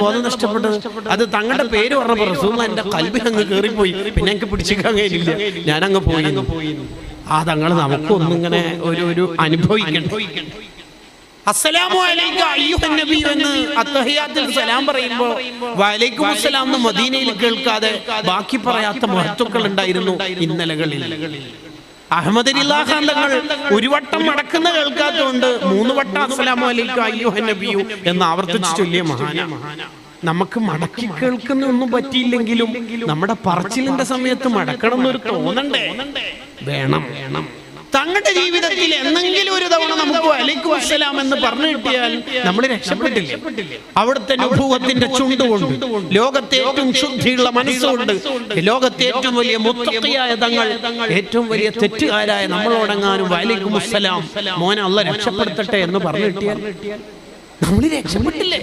ബോധം നഷ്ടപ്പെട്ടത്? അത് തങ്ങളുടെ പേര് പറഞ്ഞപ്പോൾ റസൂലുള്ളാഹി എൻ്റെ ഖൽബിൽ അങ്ങ് കയറിപ്പോയി. പിന്നെ എനിക്ക് പിടിച്ചിരിക്കാൻ കഴിയില്ല, ഞാനങ്ങ് പോയി. ആ തങ്ങൾ നമുക്കൊന്നിങ്ങനെ ഒരു അനുഭവിക്കണം. അസ്സലാമു അലൈക അയ്യുഹൻ നബി എന്ന് അത്തഹിയാത്തിൽ സലാം പറയുമ്പോൾ വഅലൈക്കും അസ്സലാം എന്ന് മദീനയിൽ കേൾക്കാതെ ബാക്കി പറയാത്ത മഹത്തുക്കൾ ഉണ്ടായിരുന്നു ഇന്നലകളിൽ. അഹ്മദ് റിളാ ഖാൻ തങ്ങൾ ഒരു വട്ടം മടക്കുന്ന കേൾക്കാത്തതുകൊണ്ട് 3 വട്ടം അസ്സലാമു അലൈക അയ്യുഹൻ നബി എന്ന് ആവർത്തിച്ച് ചൊല്ലിയ മഹാന. നമുക്ക് മടക്കി കേൾക്കുന്ന ഒന്നും പറ്റിയില്ലെങ്കിലും നമ്മുടെ പറച്ചിലിന്റെ സമയത്ത് മടക്കണം എന്നൊരു തോന്നണ്ടേ? വേണം. തങ്ങളുടെ ജീവിതത്തിൽ എന്തെങ്കിലും ഒരു തവണ നമുക്ക് വഅലൈക്കും അസ്സലാം എന്ന് പറഞ്ഞു കിട്ടിയാൽ നമ്മൾ രക്ഷപ്പെട്ടില്ല. അവിടുത്തെ നുബുവത്തിന്റെ ചുണ്ടുകൊണ്ട്, ലോകത്തെ ഏറ്റവും ശുദ്ധിയുള്ള മനസ്സുകൊണ്ട്, ലോകത്തെ ഏറ്റവും വലിയ മുത്തഖിയായ തങ്ങൾ, ഏറ്റവും വലിയ തെറ്റുകാരായ നമ്മളോടെങ്ങാനും വഅലൈക്കും അസ്സലാം മോനെ അല്ലാഹ് രക്ഷപ്പെടുത്തട്ടെ എന്ന് പറഞ്ഞു കിട്ടിയാൽ നമ്മൾ രക്ഷപ്പെട്ടില്ലേ?